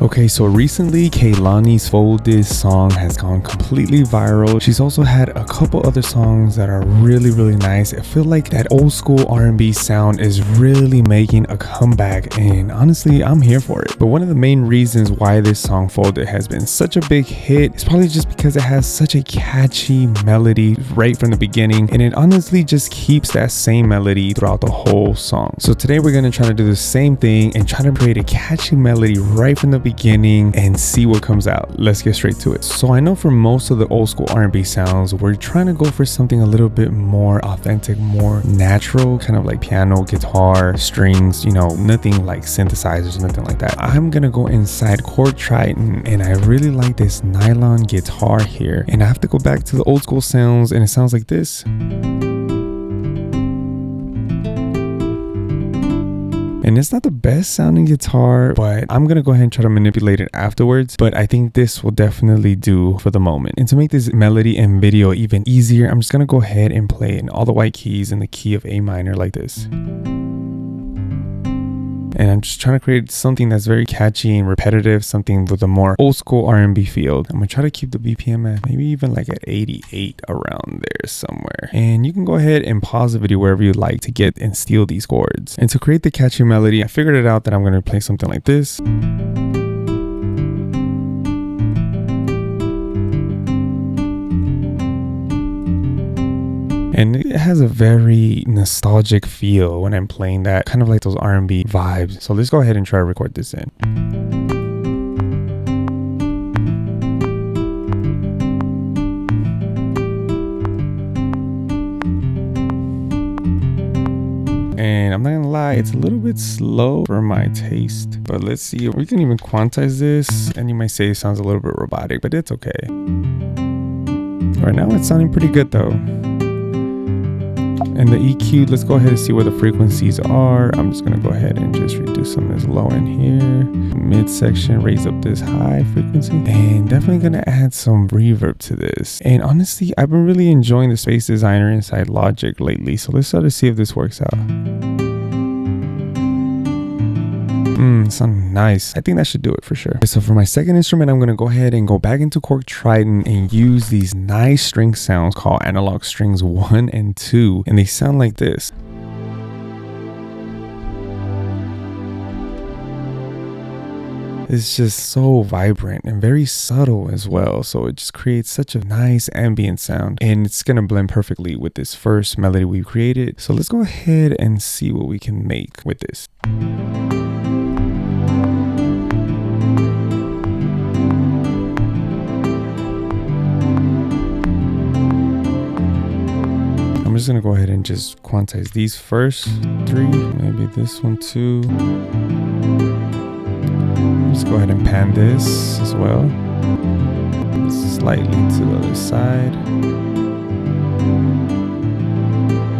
Okay, so recently Kehlani's Fold This song has gone completely viral. She's also had a couple other songs that are really nice. I feel like that old school R&B sound is really making a comeback, and honestly I'm here for it. But one of the main reasons why this song Fold It has been such a big hit is probably just because it has such a catchy melody right from the beginning, and it honestly just keeps that same melody throughout the whole song. So today we're gonna try to do the same thing and try to create a catchy melody right from the beginning and see what comes out. Let's get straight to it. So I know for most of the old school R&B sounds, we're trying to go for something a little bit more authentic, more natural, kind of like piano, guitar, strings, you know, nothing like synthesizers, nothing like that. I'm gonna go inside Korg Triton, and I really like this nylon guitar here, and I have to go back to the old school sounds, and it sounds like this. And it's not the best sounding guitar, but I'm gonna go ahead and try to manipulate it afterwards. But I think this will definitely do for the moment. And to make this melody and video even easier, I'm just gonna go ahead and play in all the white keys in the key of A minor like this. And I'm just trying to create something that's very catchy and repetitive, something with a more old school R&B feel. I'm gonna try to keep the BPM at maybe even like at 88, around there somewhere. And you can go ahead and pause the video wherever you like to get and steal these chords. And to create the catchy melody, I figured it out that I'm gonna play something like this. And it has a very nostalgic feel when I'm playing that, kind of like those R&B vibes. So let's go ahead and try to record this in. And I'm not gonna lie, it's a little bit slow for my taste. But let's see if we can even quantize this. And you might say it sounds a little bit robotic, but it's okay. Right now it's sounding pretty good though. And the EQ, let's go ahead and see where the frequencies are. I'm just gonna go ahead and just reduce them as low in here. Midsection, raise up this high frequency. And definitely gonna add some reverb to this. And honestly, I've been really enjoying the Space Designer inside Logic lately. So let's try to see if this works out. Sounds nice. I think that should do it for sure. So for my second instrument, I'm going to go ahead and go back into Korg Triton and use these nice string sounds called analog strings 1 and 2. And they sound like this. It's just so vibrant and very subtle as well. So it just creates such a nice ambient sound, and it's going to blend perfectly with this first melody we created. So let's go ahead and see what we can make with this. I'm just gonna go ahead and just quantize these first 3, maybe this one too. Let's go ahead and pan this as well, slightly to the other side.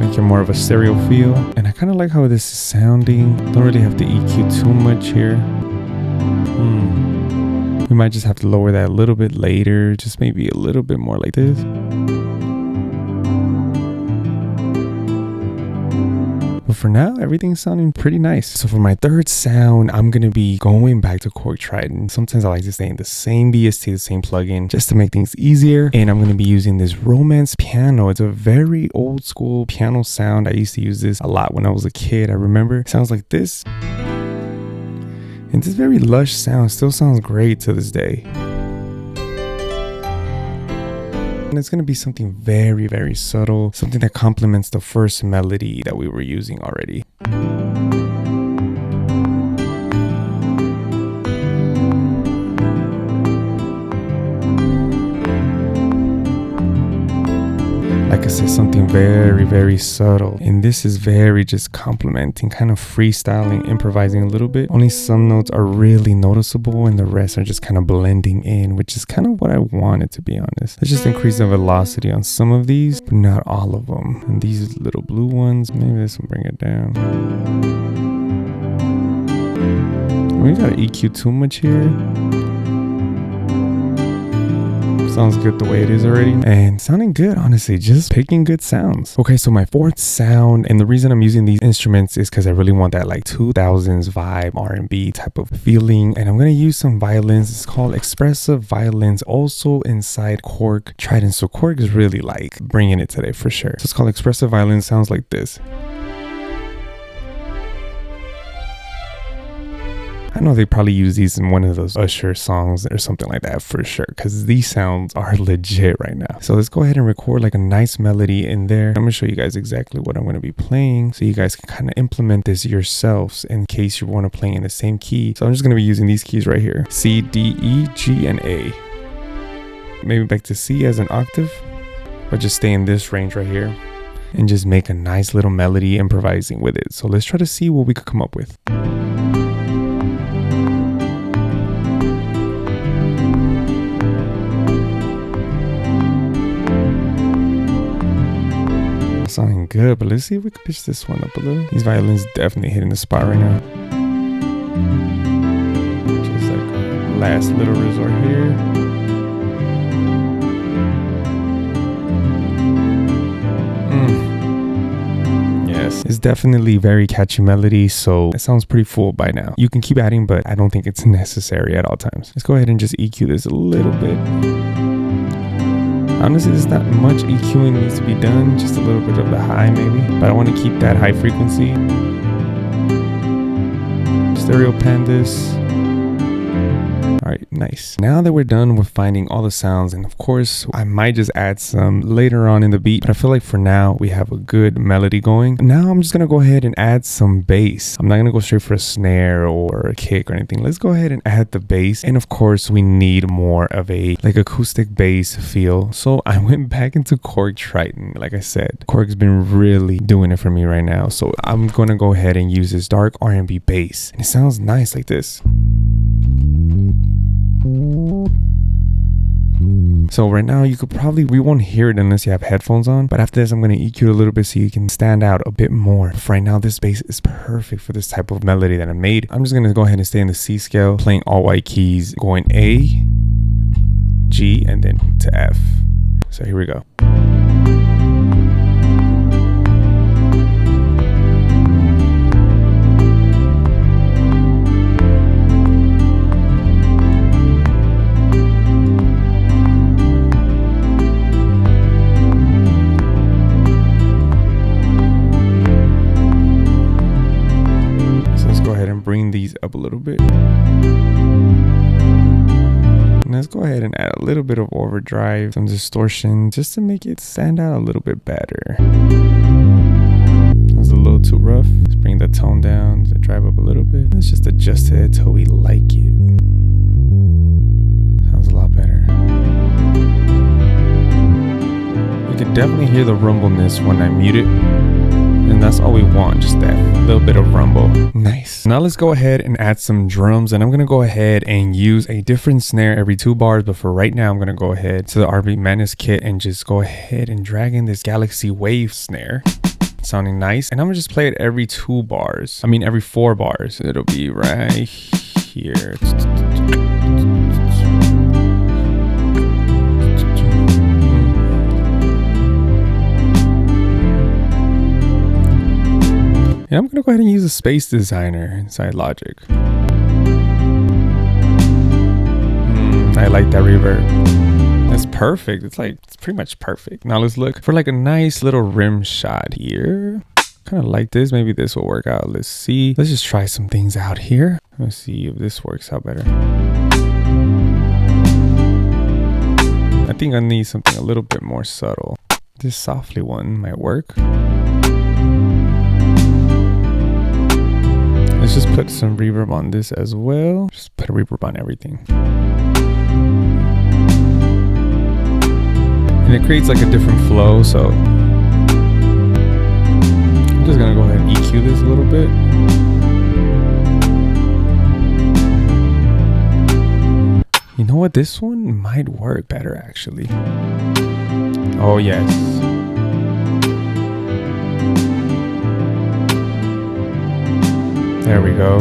Make it more of a stereo feel. And I kind of like how this is sounding. Don't really have to EQ too much here. We might just have to lower that a little bit later, just maybe a little bit more like this. But for now, everything's sounding pretty nice. So for my third sound, I'm going to be going back to Korg Triton. Sometimes I like to stay in the same VST, the same plugin, just to make things easier. And I'm going to be using this Romance piano. It's a very old school piano sound. I used to use this a lot when I was a kid. I remember it sounds like this. And this very lush sound still sounds great to this day. And it's going to be something very subtle, something that complements the first melody that we were using already. Like I said, something very subtle. And this is very just complementing, kind of freestyling, improvising a little bit. Only some notes are really noticeable and the rest are just kind of blending in, which is kind of what I wanted, to be honest. Let's just increase the velocity on some of these, but not all of them. And these little blue ones, maybe this will bring it down. We gotta EQ too much here. Sounds good the way it is already, and sounding good, honestly, just picking good sounds. Okay, so my fourth sound, and the reason I'm using these instruments is because I really want that like 2000s vibe R&B type of feeling, and I'm gonna use some violins. It's called expressive violins, also inside Korg Trident. So Korg is really like bringing it today for sure. So it's called expressive violins. Sounds like this. I know they probably use these in one of those Usher songs or something like that for sure, because these sounds are legit right now. So let's go ahead and record like a nice melody in there. I'm gonna show you guys exactly what I'm gonna be playing so you guys can kind of implement this yourselves in case you want to play in the same key. So I'm just gonna be using these keys right here: C, D, E, G, and A. Maybe back to C as an octave, but just stay in this range right here and just make a nice little melody improvising with it. So let's try to see what we could come up with. Sounding good, but let's see if we can pitch this one up a little. These violins definitely hitting the spot right now. Just like last little resort here. Yes, it's definitely very catchy melody, so it sounds pretty full by now. You can keep adding, but I don't think it's necessary at all times. Let's go ahead and just EQ this a little bit. Honestly, there's not much EQing needs to be done, just a little bit of the high maybe, but I want to keep that high frequency. Stereo pan this. All right, nice. Now that we're done with finding all the sounds, and of course I might just add some later on in the beat, but I feel like for now we have a good melody going. Now I'm just gonna go ahead and add some bass. I'm not gonna go straight for a snare or a kick or anything. Let's go ahead and add the bass, and of course we need more of a like acoustic bass feel. So I went back into Korg Trident. Like I said, Korg's been really doing it for me right now, so I'm gonna go ahead and use this dark R&B bass, and it sounds nice like this. So right now we won't hear it unless you have headphones on, but after this I'm going to EQ it a little bit so you can stand out a bit more. For right now, this bass is perfect for this type of melody that I made. I'm just going to go ahead and stay in the C scale, playing all white keys, going A, G, and then to F. So here we go. Bring these up a little bit. And let's go ahead and add a little bit of overdrive, some distortion, just to make it stand out a little bit better. That was a little too rough. Let's bring the tone down, the drive up a little bit. Let's just adjust it till we like it. Sounds a lot better. You can definitely hear the rumbleness when I mute it. And that's all we want, just that little bit of rumble. Nice. Now let's go ahead and add some drums, and I'm gonna go ahead and use a different snare every 2 bars, but for right now I'm gonna go ahead to the RB Madness kit and just go ahead and drag in this Galaxy Wave snare. Sounding nice, and I'm gonna just play it every 2 bars. I mean every 4 bars. It'll be right here. Yeah, I'm gonna go ahead and use a space designer inside Logic. I like that reverb. That's perfect. It's pretty much perfect. Now let's look for like a nice little rim shot here. Kind of like this. Maybe this will work out. Let's see. Let's just try some things out here. Let's see if this works out better. I think I need something a little bit more subtle. This softly one might work. Let's just put some reverb on this as well. Just put a reverb on everything. And it creates like a different flow, so I'm just gonna go ahead and EQ this a little bit. You know what? This one might work better actually. Oh yes. There we go.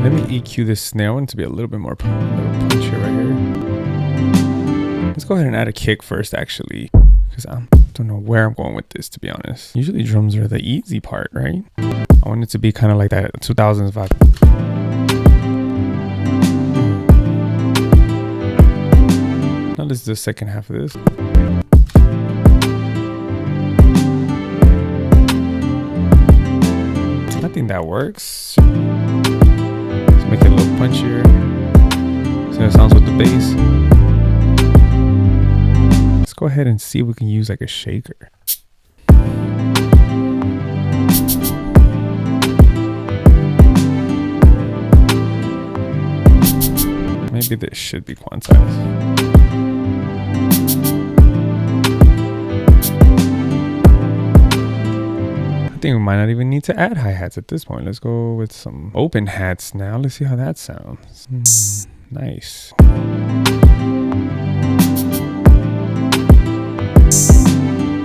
Let me EQ this snare. I want it to be a little bit more punchier right here. Let's go ahead and add a kick first, actually, because I don't know where I'm going with this, to be honest. Usually drums are the easy part, right? I want it to be kind of like that 2000s vibe. Now let's do the second half of this. I think that works. Let's make it a little punchier. See how it sounds with the bass. Let's go ahead and see if we can use like a shaker. Maybe this should be quantized. I think we might not even need to add hi-hats at this point. Let's go with some open hats now. Let's see how that sounds. Nice.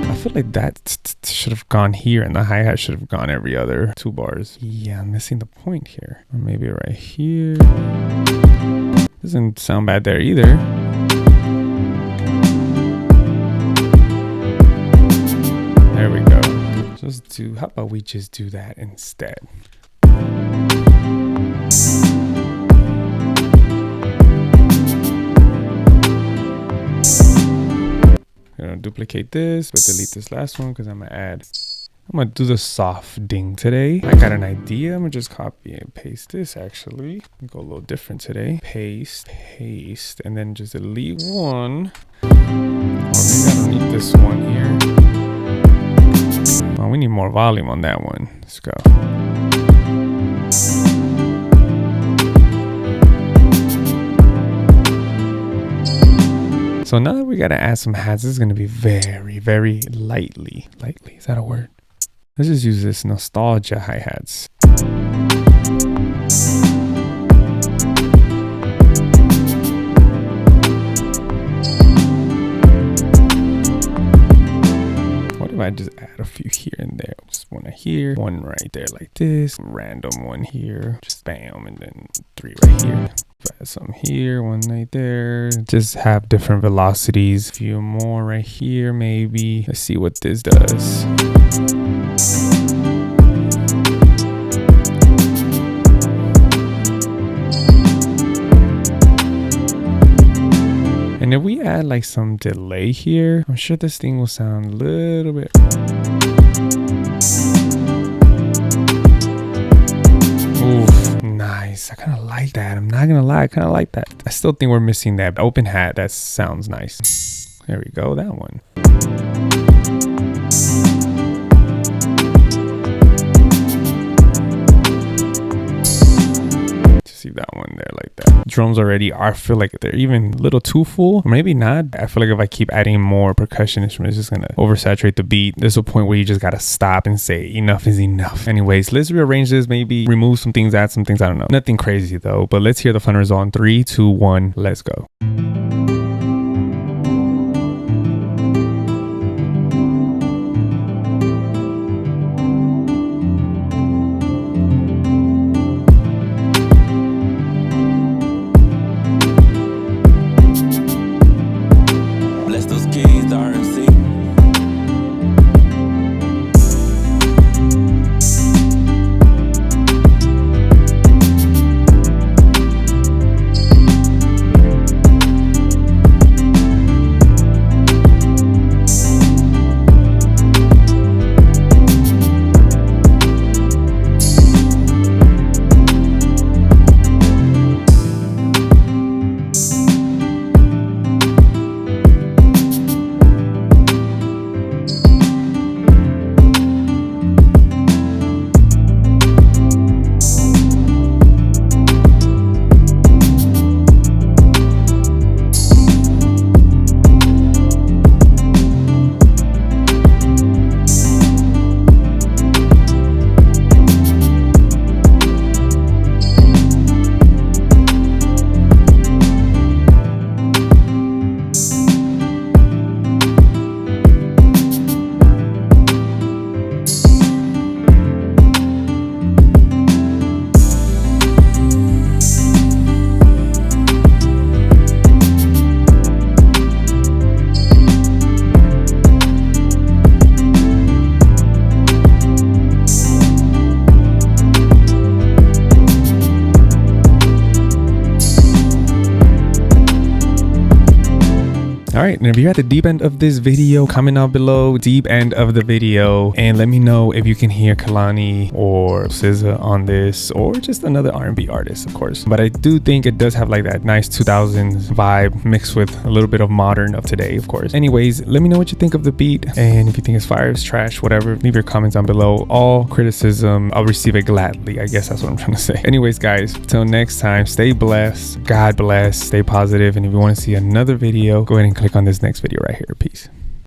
I feel like that should have gone here and the hi-hat should have gone every other 2 bars. Yeah, I'm missing the point here. Or maybe right here. Doesn't sound bad there either. There we go. How about we just do that instead? I'm gonna duplicate this, but delete this last one because I'm gonna do the soft ding today. I got an idea. I'm gonna just copy and paste this actually. Go a little different today. Paste, and then just delete one. Or maybe I don't need this one here. Oh, we need more volume on that one. Let's go. So now that we gotta add some hats, this is gonna be very, very lightly. Lightly, is that a word? Let's just use this nostalgia hi-hats. I just add a few here and there. Just one here, one right there like this, random one here, just bam, and then 3 right here. Add some here, one right there. Just have different velocities. A few more right here maybe. Let's see what this does. And if we add like some delay here, I'm sure this thing will sound a little bit. Oof, nice. I kind of like that. I'm not gonna lie, I kind of like that. I still think we're missing that open hat. That sounds nice. There we go, that one. See that one there like that. Drums already I feel like they're even a little too full, or maybe not. I feel like if I keep adding more percussion instruments, it's just gonna oversaturate the beat. There's a point where you just gotta stop and say enough is enough. Anyways, let's rearrange this, maybe remove some things, add some things, I don't know. Nothing crazy though, but let's hear the final result in 3, 2, 1, let's go. All right, and if you're at the deep end of this video, comment down below deep end of the video and let me know if you can hear Kehlani or SZA on this, or just another R&B artist, of course. But I do think it does have like that nice 2000s vibe mixed with a little bit of modern of today, of course. Anyways, let me know what you think of the beat, and if you think it's fire, it's trash, whatever, leave your comments down below. All criticism, I'll receive it gladly. I guess that's what I'm trying to say. Anyways, guys, till next time, stay blessed, God bless, stay positive, and if you want to see another video, go ahead and click on this next video right here. Peace.